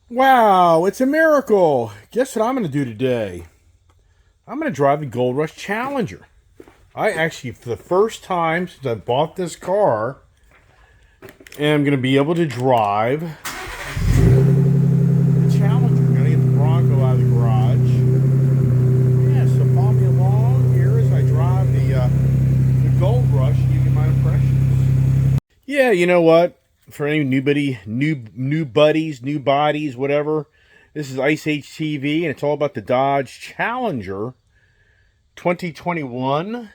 Wow, it's a miracle. Guess what I'm going to do today? I'm going to drive the Gold Rush Challenger. I actually, for the first time since I bought this car, am going to be able to drive the Challenger. I'm going to get the Bronco out of the garage. Yeah, so follow me along here as I drive the Gold Rush and give you my impressions. Yeah, you know what? For any new buddies, new bodies, whatever, this is Ice Age TV, and it's all about the Dodge Challenger 2021.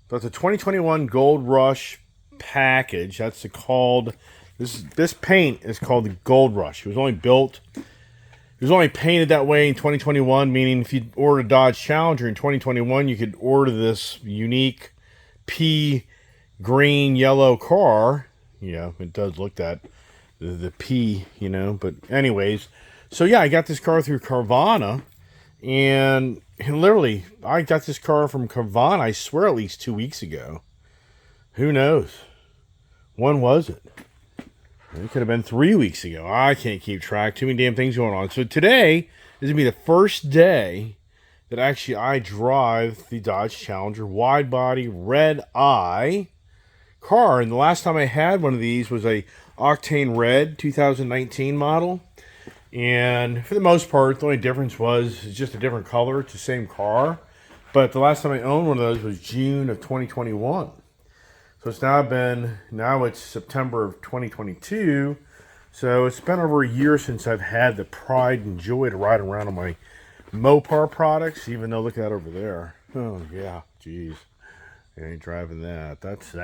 But the 2021 Gold Rush package. That's called. This paint is called the Gold Rush. It was only painted that way in 2021. Meaning, if you order a Dodge Challenger in 2021, you could order this unique pea green yellow car. Yeah, it does look that the P, you know. But anyways, so yeah, I got this car through Carvana, and literally I got this car from Carvana, I swear, at least 2 weeks ago. Who knows? When was it? It could have been 3 weeks ago. I can't keep track. Too many damn things going on. So today is gonna be the first day that actually I drive the Dodge Challenger Wide Body Redeye car. And the last time I had one of these was a Octane Red 2019 model. And for the most part, the only difference was it's just a different color. It's the same car. But the last time I owned one of those was June of 2021. So it's now it's September of 2022. So it's been over a year since I've had the pride and joy to ride around on my Mopar products, even though look at that over there. Oh yeah, geez. I ain't driving that. That's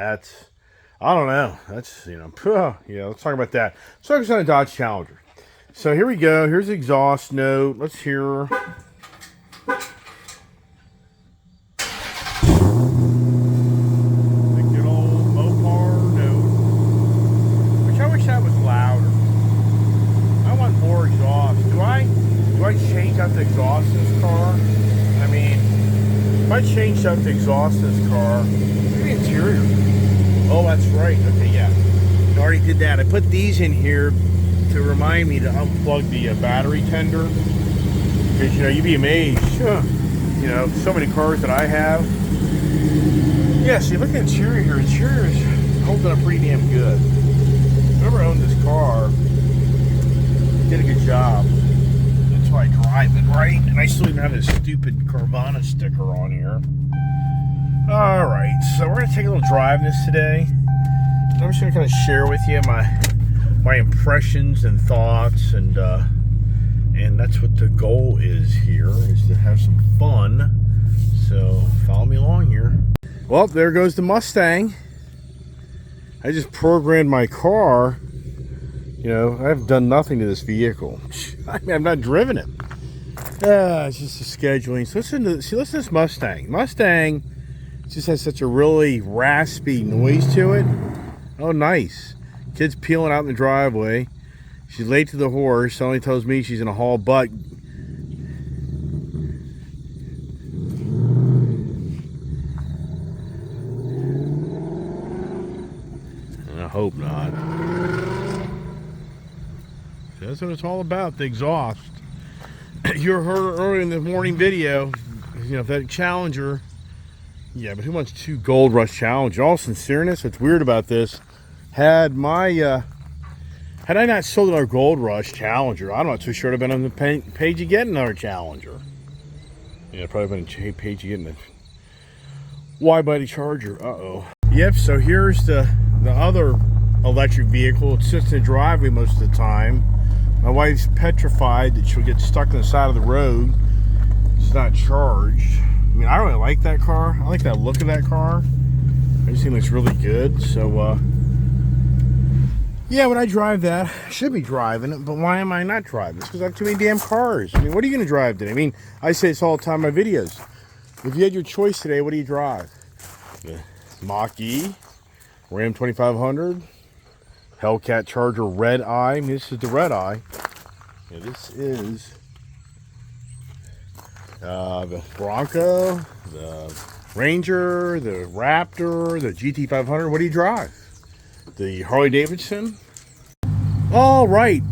I don't know. That's, you know, yeah, let's talk about that. Let's focus on the Dodge Challenger. So here we go. Here's the exhaust note. Let's hear. The good old Mopar note. Which I wish that was louder. I want more exhaust. Do I change out the exhaust in this car? I mean, if I changed out the exhaust in this car, maybe interior. Oh, that's right. Okay, yeah. I already did that. I put these in here to remind me to unplug the battery tender. Because, you know, you'd be amazed. You know, so many cars that I have. Yeah, see, look at the interior here. Interior is holding up pretty damn good. Whoever owned this car did a good job. That's why I drive it, right? And I still even have this stupid Carvana sticker on here. Alright, so we're going to take a little drive in this today. I'm just going to kind of share with you my impressions and thoughts, and that's what the goal is here, is to have some fun. So follow me along here. Well, there goes the Mustang. I just programmed my car. You know, I've done nothing to this vehicle. I mean, I've not driven it. It's just the scheduling. So listen to this Mustang. Mustang just has such a really raspy noise to it. Oh, nice. Kid's peeling out in the driveway. She's late to the horse. Only tells me she's in a haul butt. I hope not. That's what it's all about, the exhaust. You heard earlier in the morning video, you know, that Challenger. Yeah, but who wants two Gold Rush Challenger? All sincereness, what's weird about this, had I not sold our Gold Rush Challenger, I'm not too sure I'd have been on the page of getting another Challenger. Yeah, probably been a page of getting a wide body Charger. Uh-oh. Yep, so here's the other electric vehicle. It sits in the driveway most of the time. My wife's petrified that she'll get stuck on the side of the road. It's not charged. I mean, I really like that car. I like that look of that car. I just think it looks really good. So, yeah, when I drive that, I should be driving it, but why am I not driving? It's because I have too many damn cars. I mean, what are you going to drive today? I mean, I say this all the time in my videos. If you had your choice today, what do you drive? The Mach-E, Ram 2500, Hellcat Charger Redeye. I mean, this is the Redeye. Yeah, this is the Bronco, the Ranger, the Raptor, the GT500. What do you drive? The Harley Davidson? All right,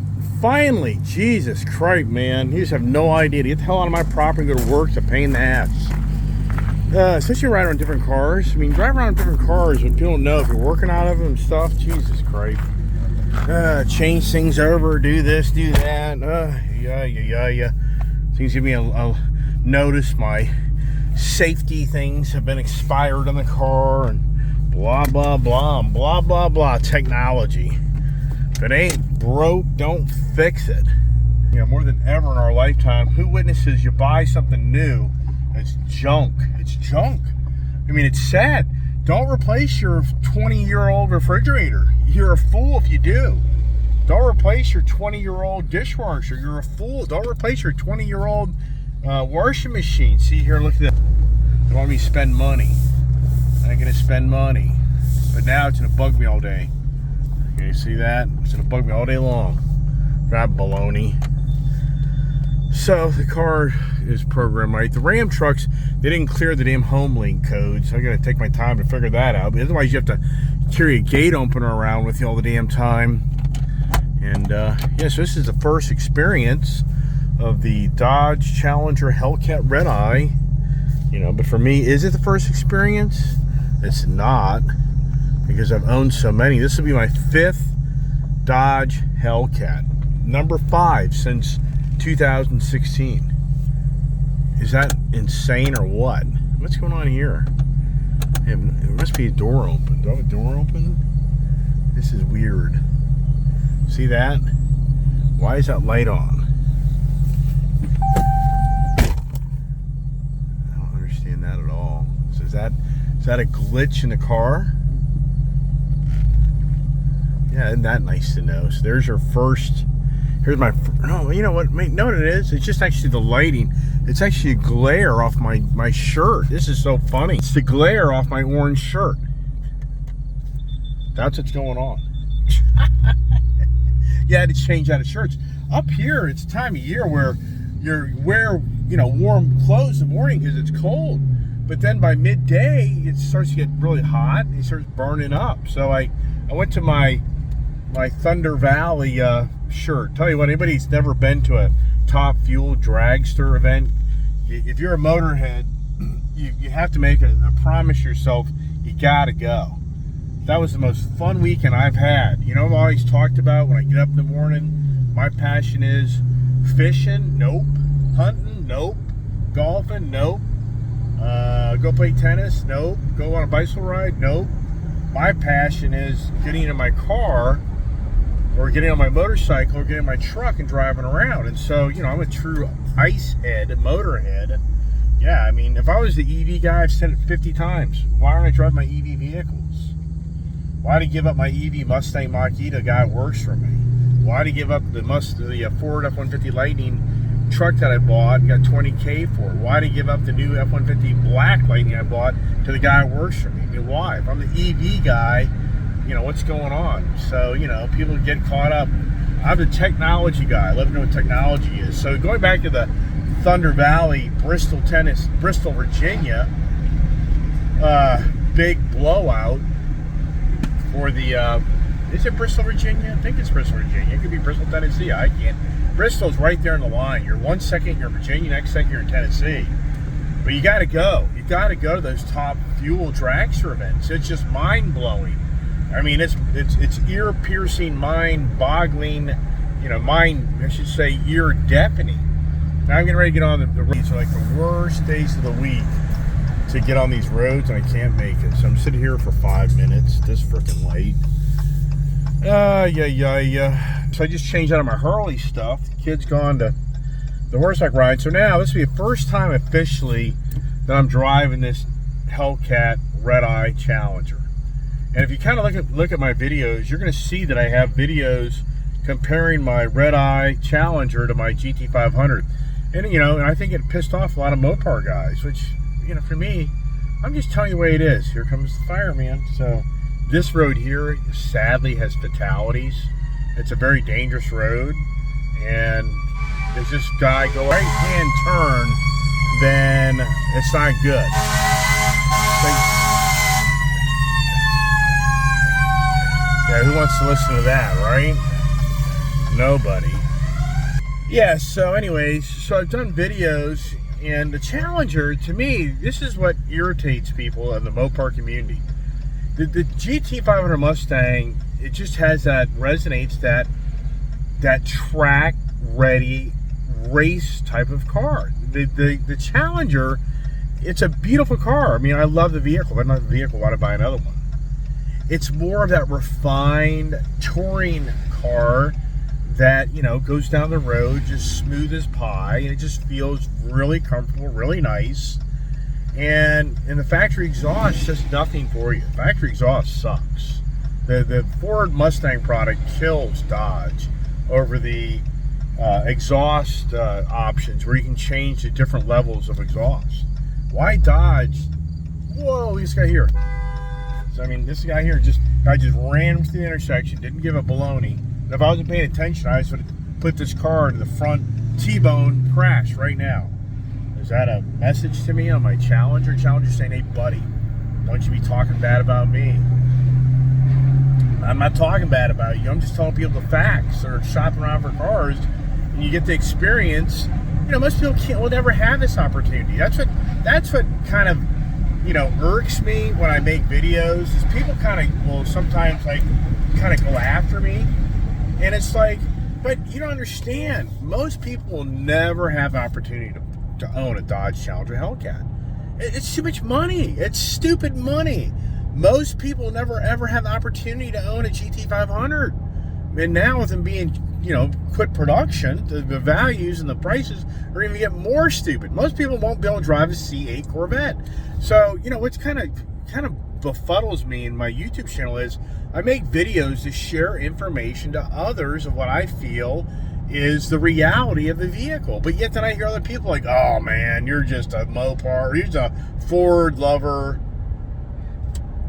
Finally, Jesus Christ, man. You just have no idea. To get the hell out of my property and go to work, it's a pain in the ass. Especially riding around different cars. I mean, drive around different cars when people don't know if you're working out of them and stuff. Jesus Christ. Change things over, do this, do that. Yeah. Things give me a notice. My safety things have been expired on the car and blah, blah, blah, blah, blah, blah. Technology. If it ain't broke, don't fix it. You know, more than ever in our lifetime, who witnesses you buy something new? It's junk. It's junk. I mean, it's sad. Don't replace your 20-year-old refrigerator. You're a fool if you do. Don't replace your 20-year-old dishwasher. You're a fool. Don't replace your 20-year-old washing machine. See here, look at that. They want me to spend money. I ain't gonna spend money. But now it's gonna bug me all day. Can you see that? It's gonna bug me all day long. Grab baloney. So the car is programmed right. The Ram trucks, they didn't clear the damn home link codes. I gotta take my time to figure that out. But otherwise, you have to carry a gate opener around with you all the damn time. And yeah, so this is the first experience of the Dodge Challenger Hellcat Redeye. You know, but for me, is it the first experience? It's not, because I've owned so many. This will be my 5th Dodge Hellcat, number 5 since 2016. Is that insane or what? What's going on here? There must be a door open. Do I have a door open? This is weird. See that? Why is that light on? I don't understand that at all. So is that a glitch in the car? Yeah, isn't that nice to know? So there's your first. Here's my. Oh, you know what? Know what it is? It's just actually the lighting. It's actually a glare off my shirt. This is so funny. It's the glare off my orange shirt. That's what's going on. Yeah, I had to change out of shirts. Up here, it's time of year where you wear, you know, warm clothes in the morning because it's cold. But then by midday, it starts to get really hot and it starts burning up. So I went to my Thunder Valley shirt. Tell you what, anybody who's never been to a Top Fuel dragster event, if you're a motorhead, you have to make a promise yourself you gotta go. That was the most fun weekend I've had. You know, I've always talked about when I get up in the morning, my passion is fishing, nope. Hunting, nope. Golfing, nope. Go play tennis, nope. Go on a bicycle ride, nope. My passion is getting in my car or getting on my motorcycle or getting in my truck and driving around. And so, you know, I'm a true ice head, motorhead. Yeah, I mean, if I was the EV guy, I've said it 50 times. Why aren't I driving my EV vehicles? Why to give up my EV Mustang Mach-E to a guy who works for me? Why to give up the Ford F-150 Lightning truck that I bought and got $20K for? Why to give up the new F-150 Black Lightning I bought to the guy who works for me? I mean, why? If I'm the EV guy, you know, what's going on? So, you know, people get caught up. I'm the technology guy. I love to know what technology is. So going back to the Thunder Valley, Bristol, Virginia, big blowout for the, is it Bristol, Virginia? I think it's Bristol, Virginia. It could be Bristol, Tennessee. I can't. Bristol's right there in the line. You're 1 second, you're in Virginia, next second, you're in Tennessee. But you got to go. You got to go to those Top Fuel dragster events. It's just mind-blowing. I mean, it's ear-piercing, mind-boggling, you know, I should say ear-deafening. Now I'm getting ready to get on the roads. It's like the worst days of the week to get on these roads, and I can't make it. So I'm sitting here for 5 minutes, this freaking late. Yeah. So I just changed out of my Hurley stuff. The kid's gone to the horseback ride. So now this will be the first time officially that I'm driving this Hellcat Redeye Challenger. And if you kind of look at my videos, you're going to see that I have videos comparing my Redeye Challenger to my GT500. And, you know, and I think it pissed off a lot of Mopar guys, which, you know, for me, I'm just telling you the way it is. Here comes the fireman. So this road here sadly has fatalities. It's a very dangerous road. And if this guy go right-hand turn, then it's not good. Yeah, who wants to listen to that, right? Nobody. Yeah, so anyways, so I've done videos, and the Challenger, to me, this is what irritates people in the Mopar community. The GT500 Mustang, it just has that, resonates that track ready race type of car. The Challenger, it's a beautiful car. I mean, I love the vehicle. If I don't have the vehicle, why do I buy another one? It's more of that refined touring car that, you know, goes down the road just smooth as pie, and it just feels really comfortable, really nice. And the factory exhaust does nothing for you. Factory exhaust sucks. The Ford Mustang product kills Dodge over the exhaust options, where you can change the different levels of exhaust. Why Dodge? Whoa, this guy here. So I mean, this guy here just ran through the intersection, didn't give a baloney. And if I wasn't paying attention, I would have put this car in the front T-bone crash right now. Is that a message to me on my Challenger? Challenger saying, hey buddy, don't you be talking bad about me. I'm not talking bad about you. I'm just telling people the facts. They're shopping around for cars, and you get the experience. You know, most people will never have this opportunity. That's what kind of, you know, irks me when I make videos, is people kind of will sometimes like kind of go after me. And it's like, but you don't understand. Most people will never have the opportunity to own a Dodge Challenger Hellcat. It's too much money. It's stupid money. Most people never ever have the opportunity to own a GT500. And now with them being, you know, quit production, the values and the prices are going to get more stupid. Most people won't be able to drive a C8 Corvette. So, you know, what's kind of befuddles me in my YouTube channel is I make videos to share information to others of what I feel is the reality of the vehicle. But yet then I hear other people like, oh man, you're just a Mopar, you're just a Ford lover.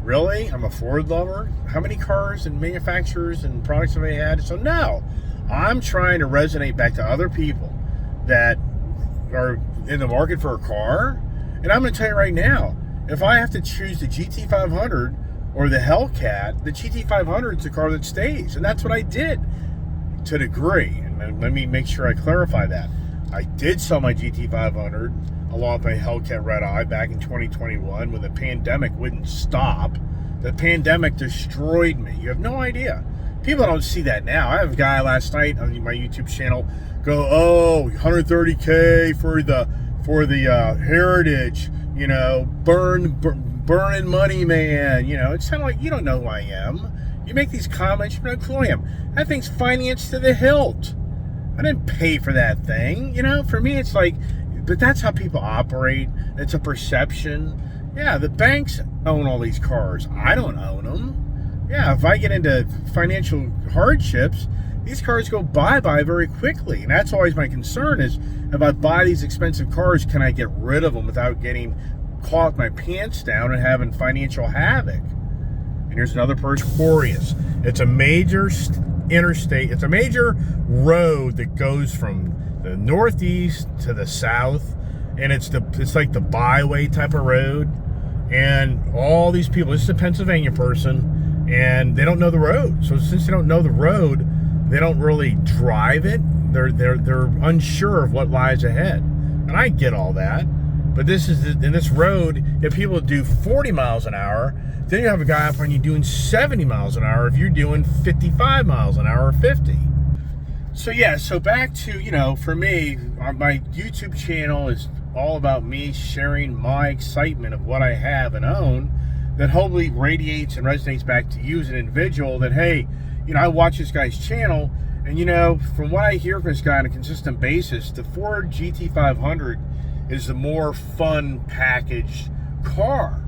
Really? I'm a Ford lover? How many cars and manufacturers and products have I had? So no, I'm trying to resonate back to other people that are in the market for a car. And I'm going to tell you right now, if I have to choose the GT500 or the Hellcat, the GT500 is the car that stays. And that's what I did to a degree. And let me make sure I clarify that. I did sell my GT500 along with my Hellcat Redeye back in 2021 when the pandemic wouldn't stop. The pandemic destroyed me. You have no idea. People don't see that now. I have a guy last night on my YouTube channel go, oh, 130K for the Heritage, you know, burning money, man. You know, it's kind of like, you don't know who I am. You make these comments, you don't know who I am. That thing's financed to the hilt. I didn't pay for that thing. You know, for me, it's like, but that's how people operate. It's a perception. Yeah, the banks own all these cars. I don't own them. Yeah, if I get into financial hardships, these cars go bye-bye very quickly. And that's always my concern is, if I buy these expensive cars, can I get rid of them without getting caught with my pants down and having financial havoc? And here's another person, Boreas. It's a major interstate. It's a major road that goes from the northeast to the south, and it's like the byway type of road. And all these people, this is a Pennsylvania person, and they don't know the road. So since they don't know the road, they don't really drive it. They're unsure of what lies ahead. And I get all that. But this is in this road, if people do 40 miles an hour, then you have a guy up on you doing 70 miles an hour if you're doing 55 miles an hour or 50. So yeah, so back to, you know, for me, my YouTube channel is all about me sharing my excitement of what I have and own that hopefully radiates and resonates back to you as an individual that, hey, you know, I watch this guy's channel, and, you know, from what I hear from this guy on a consistent basis, the Ford GT500 is the more fun packaged car.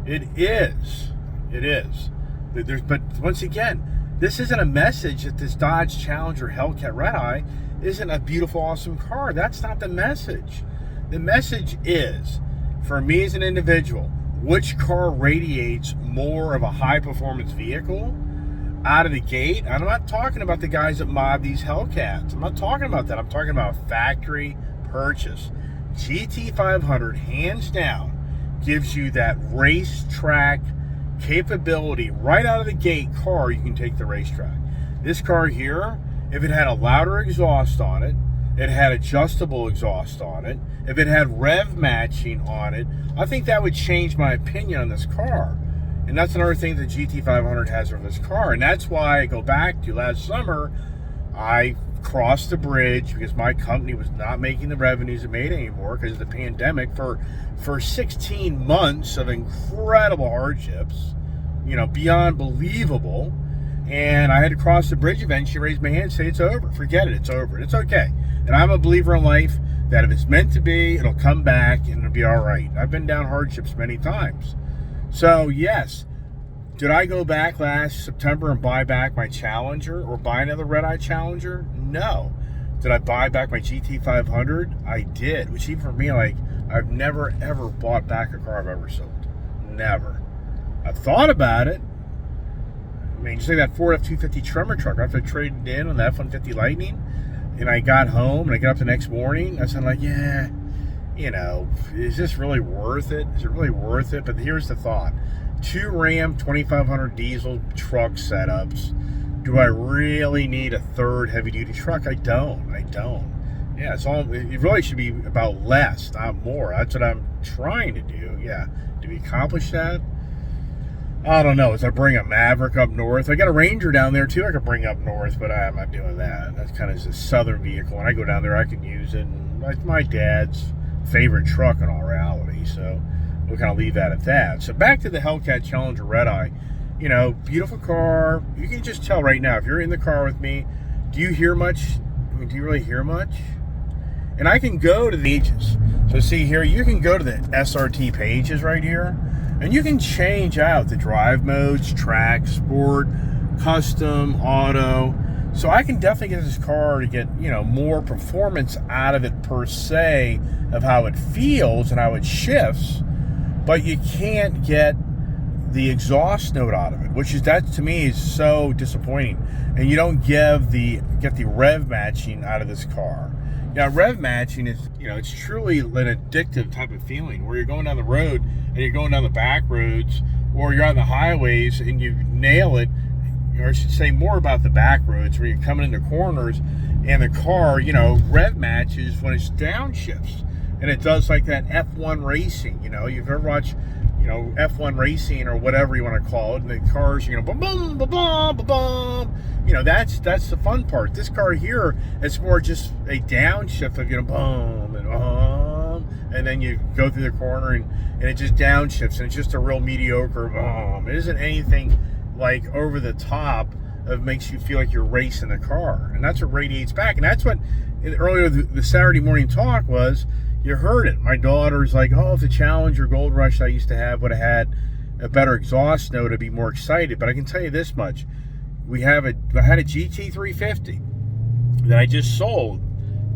It is. It is. But once again, this isn't a message that this Dodge Challenger Hellcat Redeye isn't a beautiful, awesome car. That's not the message. The message is, for me as an individual, which car radiates more of a high-performance vehicle out of the gate. I'm not talking about the guys that mod these Hellcats. I'm not talking about that. I'm talking about factory purchase. GT500, hands down, gives you that racetrack capability right out of the gate car. You can take the racetrack. This car here, if it had a louder exhaust on it, it had adjustable exhaust on it, if it had rev matching on it, I think that would change my opinion on this car. And that's another thing the GT500 has over this car. And that's why I go back to last summer, I crossed the bridge because my company was not making the revenues it made anymore because of the pandemic for 16 months of incredible hardships, you know, beyond believable. And I had to cross the bridge eventually, raise my hand and say, it's over. Forget it. It's over. It's okay. And I'm a believer in life that if it's meant to be, it'll come back and it'll be all right. I've been down hardships many times. So, yes. Did I go back last September and buy back my Challenger or buy another Redeye Challenger? No. Did I buy back my GT500? I did. Which even for me, like, I've never, ever bought back a car I've ever sold. Never. I've thought about it. I mean, just like that Ford F-250 Tremor truck. After I traded in on the F-150 Lightning, and I got home, and I got up the next morning, I was like, yeah, you know, is this really worth it? Is it really worth it? But here's the thought. 2 Ram 2500 diesel truck setups. Do I really need a third heavy-duty truck? I don't. Yeah, it really should be about less, not more. That's what I'm trying to do. Yeah. Do we accomplish that? I don't know. As I bring a Maverick up north, I got a Ranger down there too I could bring up north, but I'm not doing that. That's kind of a southern vehicle. When I go down there, I can use it. And it's my dad's favorite truck in all reality, so we'll kind of leave that at that. So back to the Hellcat Challenger Redeye. You know, beautiful car. You can just tell right now, if you're in the car with me, do you hear much? I mean, do you really hear much? And I can go to the pages. So see here, you can go to the SRT pages right here, and you can change out the drive modes, track, sport, custom, auto. So I can definitely get this car to get, you know, more performance out of it per se, of how it feels and how it shifts. But you can't get the exhaust note out of it, which is, that to me is so disappointing. And you don't get the rev matching out of this car. Now, rev matching is, you know, it's truly an addictive type of feeling where you're going down the road and you're going down the back roads, or you're on the highways and you nail it, or I should say more about the back roads where you're coming into corners and the car, you know, rev matches when it's downshifts. And it does like that F1 racing, you know, you've ever watched, you know, F1 racing or whatever you want to call it, and the cars, you know, boom, boom, boom, boom, boom, boom. You know, that's the fun part. This car here, it's more just a downshift of, you know, boom and boom, and then you go through the corner and it just downshifts, and it's just a real mediocre boom. It isn't anything like over the top of makes you feel like you're racing the car, and that's what radiates back. And that's what earlier the Saturday morning talk was. You heard it. My daughter's like, oh, if the Challenger Gold Rush I used to have would have had a better exhaust note, I'd be more excited. But I can tell you this much. I had a GT350 that I just sold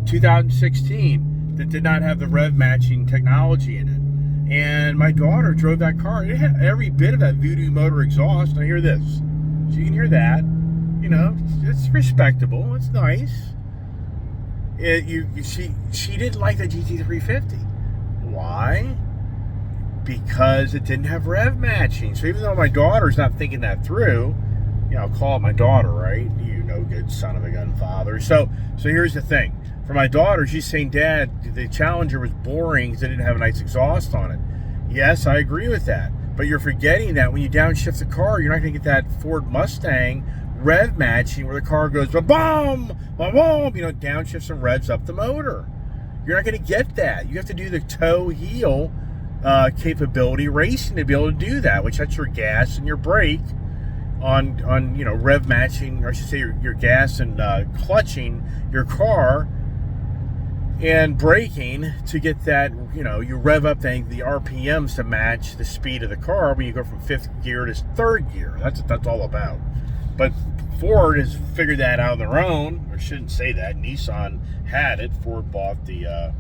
2016 that did not have the rev matching technology in it. And my daughter drove that car. It had every bit of that Voodoo motor exhaust. Now hear this. So you can hear that. You know, it's respectable. It's nice. She didn't like the GT350. Why? Because it didn't have rev matching. So even though my daughter's not thinking that through, you know, I'll call it my daughter, right? You no good son of a gun father. So here's the thing. For my daughter, she's saying, Dad, the Challenger was boring because it didn't have a nice exhaust on it. Yes, I agree with that. But you're forgetting that when you downshift the car, you're not going to get that Ford Mustang rev matching where the car goes ba-boom, ba-boom, you know, downshifts and revs up the motor. You're not going to get that. You have to do the toe heel capability racing to be able to do that, which that's your gas and your brake on you know, rev matching, or I should say your gas and clutching your car and braking to get that, you know, you rev up the RPMs to match the speed of the car when you go from 5th gear to 3rd gear. That's what that's all about. But Ford has figured that out on their own, or shouldn't say that. Nissan had it. Ford bought the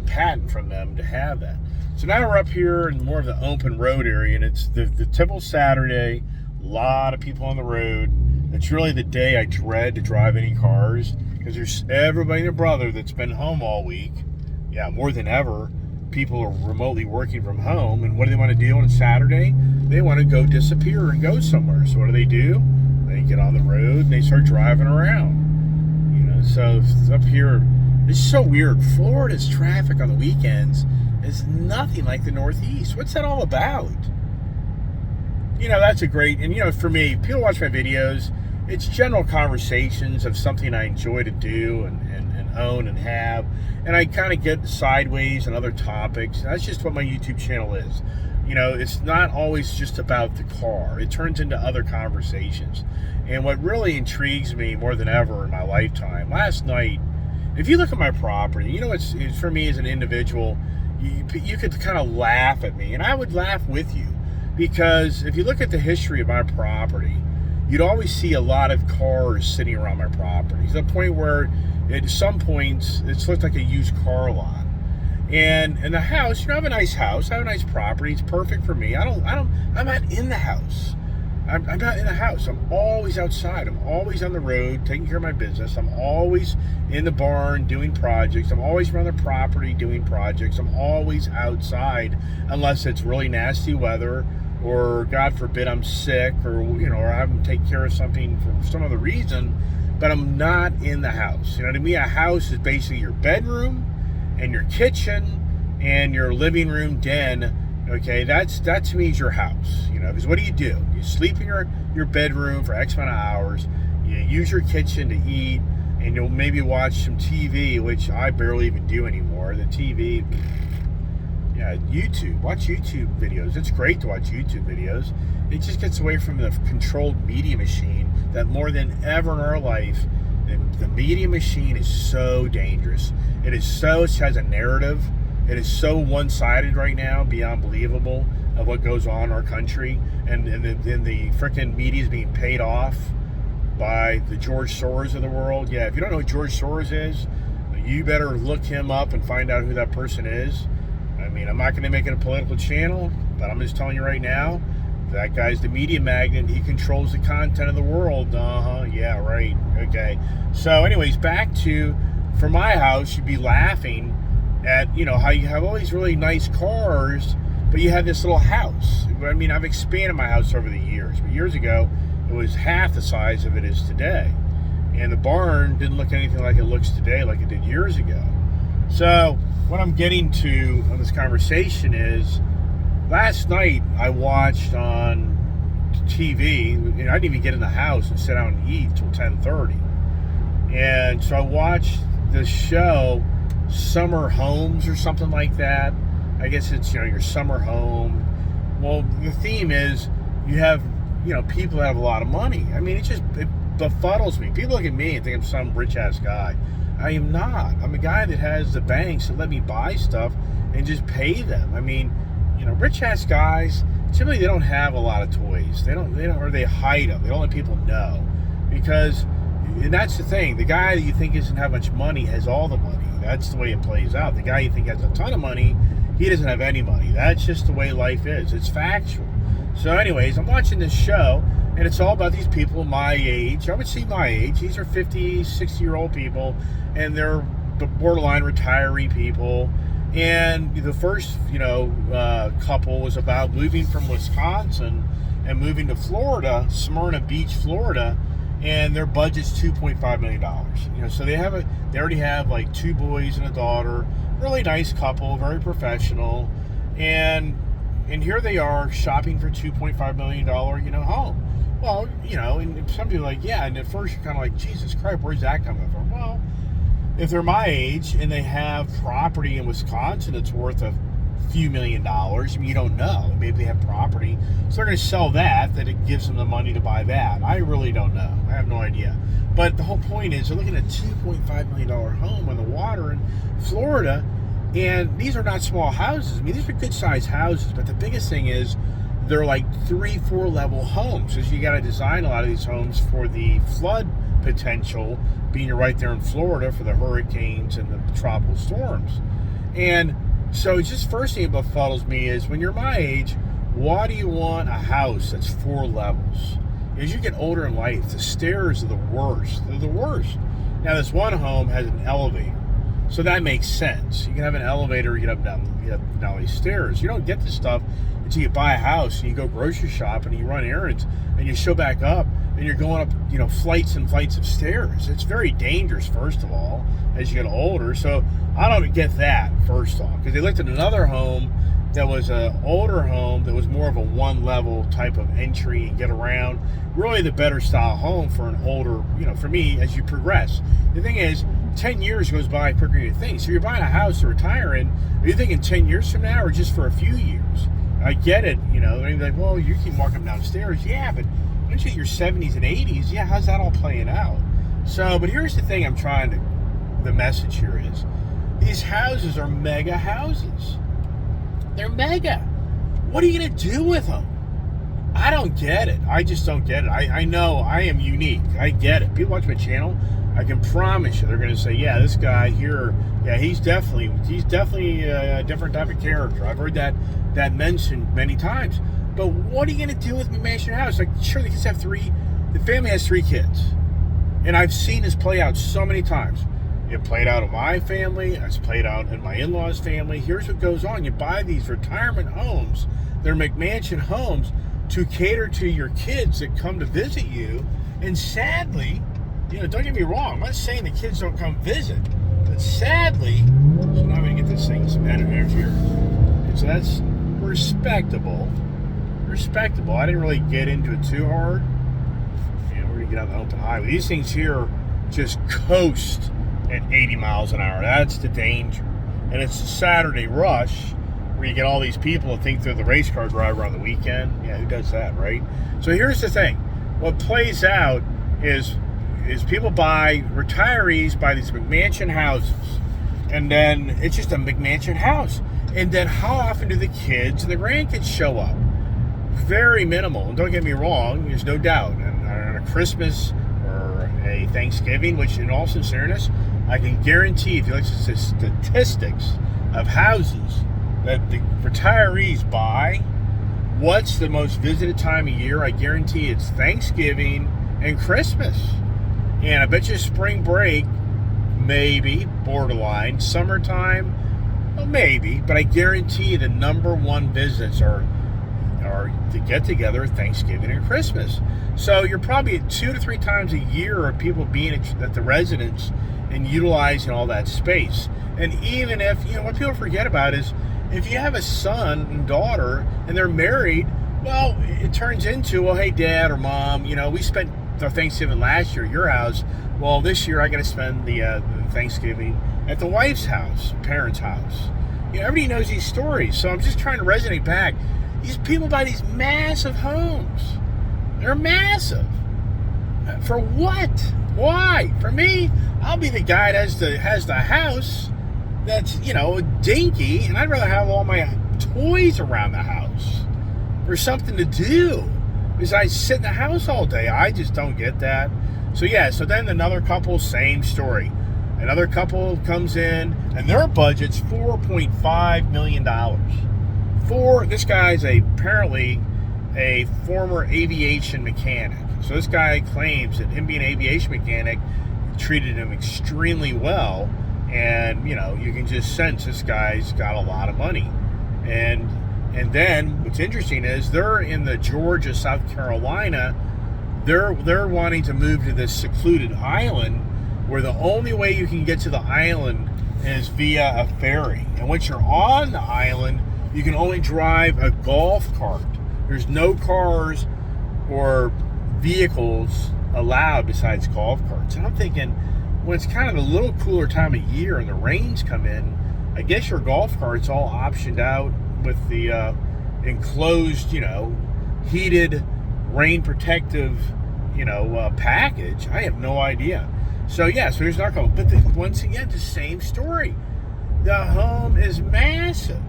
patent from them to have that. So now we're up here in more of the open road area, and it's the typical Saturday. A lot of people on the road. It's really the day I dread to drive any cars, because there's everybody and their brother that's been home all week. Yeah, more than ever, people are remotely working from home, and what do they want to do on Saturday? They want to go disappear and go somewhere. So what do? They get on the road and they start driving around. You know, so up here, It's so weird. Florida's traffic on the weekends is nothing like the Northeast. What's that all about? You know, that's a great, and you know, for me, people watch my videos, it's general conversations of something I enjoy to do and own and have, and I kind of get sideways on other topics. That's just what my YouTube channel is. You know, it's not always just about the car. It turns into other conversations. And what really intrigues me more than ever in my lifetime, last night, if you look at my property, you know, it's for me as an individual, you could kind of laugh at me, and I would laugh with you, because if you look at the history of my property, you'd always see a lot of cars sitting around my property, to the point where at some points it's looked like a used car lot. And the house, you know, I have a nice house, I have a nice property, it's perfect for me. I'm not in the house. I'm not in the house. I'm always outside. I'm always on the road taking care of my business. I'm always in the barn doing projects. I'm always around the property doing projects. I'm always outside unless it's really nasty weather, or God forbid I'm sick, or you know, or I have to take care of something for some other reason. But I'm not in the house. You know, to me, a house is basically your bedroom and your kitchen and your living room den. Okay, that to me is your house. You know, because what do? You sleep in your bedroom for X amount of hours. You use your kitchen to eat, and you'll maybe watch some TV, which I barely even do anymore. The TV, yeah, YouTube. Watch YouTube videos. It's great to watch YouTube videos. It just gets away from the controlled media machine that more than ever in our life, the media machine is so dangerous. It has a narrative. It is so one-sided right now, beyond believable, of what goes on in our country. And the frickin' media is being paid off by the George Soros of the world. Yeah, if you don't know who George Soros is, you better look him up and find out who that person is. I mean, I'm not going to make it a political channel, but I'm just telling you right now, that guy's the media magnet. He controls the content of the world. Yeah, right. Okay. So anyways, back to, for my house, you'd be laughing at, you know, how you have all these really nice cars, but you have this little house. I mean, I've expanded my house over the years, but years ago, it was half the size of it is today. And the barn didn't look anything like it looks today, like it did years ago. So what I'm getting to on this conversation is, last night I watched on TV, and I didn't even get in the house and sit down and eat till 10:30. And so I watched this show, Summer Homes or something like that. I guess it's, you know, your summer home. Well, the theme is you have, you know, people that have a lot of money. I mean, it befuddles me. People look at me and think I'm some rich ass guy. I am not. I'm a guy that has the banks that let me buy stuff and just pay them. I mean, you know, rich ass guys, typically they don't have a lot of toys. They don't, or they hide them. They don't let people know, because, and that's the thing, the guy that you think doesn't have much money has all the money. That's the way it plays out. The guy you think has a ton of money, he doesn't have any money. That's just the way life is. It's factual. So anyways, I'm watching this show, and it's all about these people my age. I would say my age. These are 50, 60-year-old people, and they're borderline retiree people. And the first, you know, couple was about moving from Wisconsin and moving to Florida, Smyrna Beach, Florida, and their budget's $2.5 million. You know, so they already have like 2 boys and a daughter. Really nice couple, very professional, and here they are shopping for $2.5 million, you know, home. Well, you know, and some people are like, yeah, and at first you're kind of like, Jesus Christ, where's that coming from? Well, if they're my age and they have property in Wisconsin that's worth a few $1 million, I mean, you don't know. Maybe they have property, so they're going to sell that it gives them the money to buy that. I really don't know. I have no idea. But the whole point is, they're looking at a $2.5 million home on the water in Florida, and these are not small houses. I mean, these are good-sized houses, but the biggest thing is they're like 3-4 level homes. So you got to design a lot of these homes for the flood potential, being you're right there in Florida for the hurricanes and the tropical storms. And so just first thing that befuddles me is, when you're my age, why do you want a house that's 4 levels? As you get older in life, the stairs are the worst. They're the worst. Now, this one home has an elevator, so that makes sense. You can have an elevator, you get up and down these stairs. You don't get this stuff until you buy a house and you go grocery shopping and you run errands and you show back up and you're going up, flights and flights of stairs. It's very dangerous, first of all, as you get older. So I don't get that, first off, because they looked at another home that was an older home that was more of a one-level type of entry and get around. Really the better style home for an older, for me, as you progress. The thing is, 10 years goes by quicker than you think. So you're buying a house to retire in. Are you thinking 10 years from now or just for a few years? I get it, they're like, well, you keep walking downstairs. Yeah, but once you hit your 70s and 80s, yeah, how's that all playing out? So, but here's the thing the message here is, these houses are mega houses. They're mega. What are you going to do with them? I don't get it. I just don't get it. I know I am unique. I get it. People watch my channel, I can promise you they're going to say, yeah, this guy here, yeah, he's definitely a different type of character. I've heard that mentioned many times. But what are you going to do with McMansion House? Like, sure, the kids have the family has 3 kids. And I've seen this play out so many times. It played out in my family. It's played out in my in-laws' family. Here's what goes on. You buy these retirement homes. They're McMansion homes to cater to your kids that come to visit you. And sadly, don't get me wrong. I'm not saying the kids don't come visit. But sadly, so now I'm going to get this thing some energy here. And so that's respectable. Respectable. I didn't really get into it too hard. We're going to get on the open highway. These things here just coast at 80 miles an hour. That's the danger. And it's a Saturday rush where you get all these people that think they're the race car driver on the weekend. Yeah, who does that, right? So here's the thing. What plays out is people retirees buy these McMansion houses, and then it's just a McMansion house. And then how often do the kids and the grandkids show up? Very minimal. And don't get me wrong, there's no doubt. And on a Christmas or a Thanksgiving, which in all sincereness, I can guarantee, if you look at the statistics of houses that the retirees buy, what's the most visited time of year? I guarantee it's Thanksgiving and Christmas. And I bet you spring break, maybe, borderline. Summertime, well, maybe. But I guarantee the number one visits are to get together at Thanksgiving and Christmas. So you're probably at 2 to 3 times a year of people being at the residence and utilizing all that space. And even if, what people forget about is, if you have a son and daughter and they're married, well, it turns into, well, hey, Dad or Mom, we spent the Thanksgiving last year at your house. Well, this year I got to spend the Thanksgiving at the wife's house, parents' house. Everybody knows these stories. So I'm just trying to resonate back. These people buy these massive homes. They're massive. For what? Why? For me, I'll be the guy that has the house that's, dinky, and I'd rather have all my toys around the house or something to do besides sit in the house all day. I just don't get that. So so then another couple, same story. Another couple comes in, and their budget's $4.5 million. This guy's apparently a former aviation mechanic. So this guy claims that him being an aviation mechanic treated him extremely well. And, you can just sense this guy's got a lot of money. And then what's interesting is they're in the Georgia, South Carolina. They're wanting to move to this secluded island where the only way you can get to the island is via a ferry. And once you're on the island, you can only drive a golf cart. There's no cars or vehicles allowed besides golf carts. And I'm thinking, when it's kind of a little cooler time of year and the rains come in, I guess your golf cart's all optioned out with the enclosed, heated, rain protective, package. I have no idea. So so here's not going. But once again, the same story. The home is massive,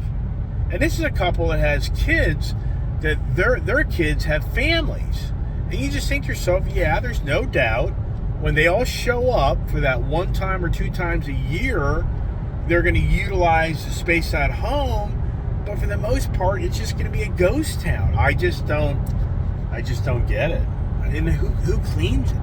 and this is a couple that has kids that their kids have families, and you just think to yourself, there's no doubt when they all show up for that 1 time or 2 times a year, they're going to utilize the space at home. But for the most part, it's just going to be a ghost town. I just don't get it. And who cleans it?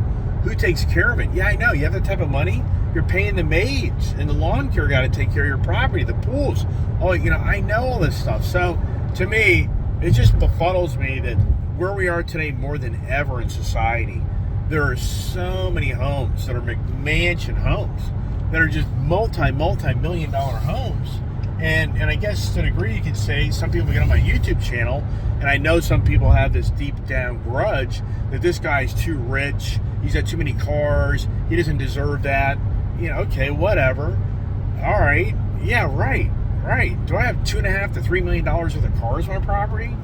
Who takes care of it? Yeah, I know. You have that type of money. You're paying the maids and the lawn care guy to take care of your property, the pools. Oh, I know all this stuff. So to me, it just befuddles me that where we are today more than ever in society, There are so many homes that are McMansion homes that are just multi-million dollar homes. And I guess to a degree you could say some people get on my YouTube channel, and I know some people have this deep down grudge that this guy's too rich, he's got too many cars, he doesn't deserve that. You know, okay, whatever. All right, yeah, right. Do I have $2.5 to $3 million worth of cars on my property?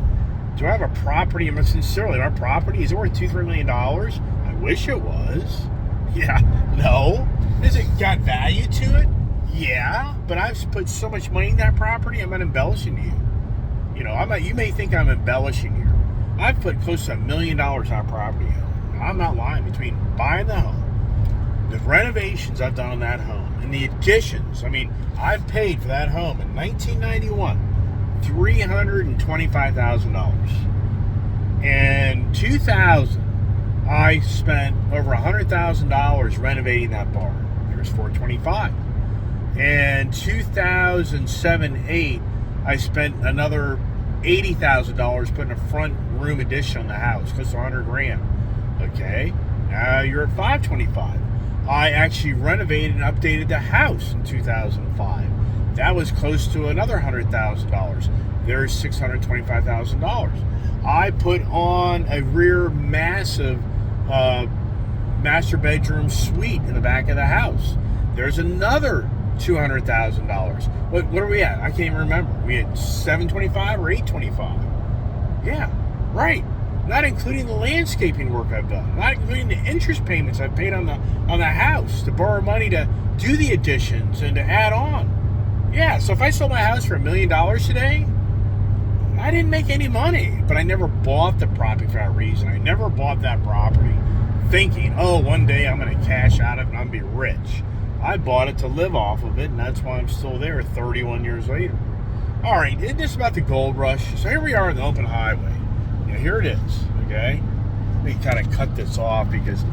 Do I have a property? I'm sincerely, my property, is it worth $2-3 million? I wish it was. Yeah, no. Has it got value to it? Yeah, but I've put so much money in that property, I'm not embellishing you. You know, you may think I'm embellishing here. I've put close to $1 million on property. I'm not lying. Between buying the home, the renovations I've done on that home, and the additions. I mean, I've paid for that home in 1991, $325,000. In 2000, I spent over $100,000 renovating that barn. There's $425,000. In 2007-8, I spent another $80,000 putting a front room addition on the house, close to $100,000. Okay, now you're at $525,000. I actually renovated and updated the house in 2005. That was close to another $100,000. There's $625,000. I put on a rear massive master bedroom suite in the back of the house. There's another $200,000. What are we at? I can't even remember. We had $725 or $825. Yeah, right. Not including the landscaping work I've done. Not including the interest payments I've paid on the house to borrow money to do the additions and to add on. Yeah, so if I sold my house for $1 million today, I didn't make any money. But I never bought the property for that reason. I never bought that property thinking, oh, one day I'm going to cash out of it and I'm going to be rich. I bought it to live off of it, and that's why I'm still there 31 years later. All right, isn't this about the gold rush? So here we are on the open highway. You know, here it is, okay? Let me kind of cut this off because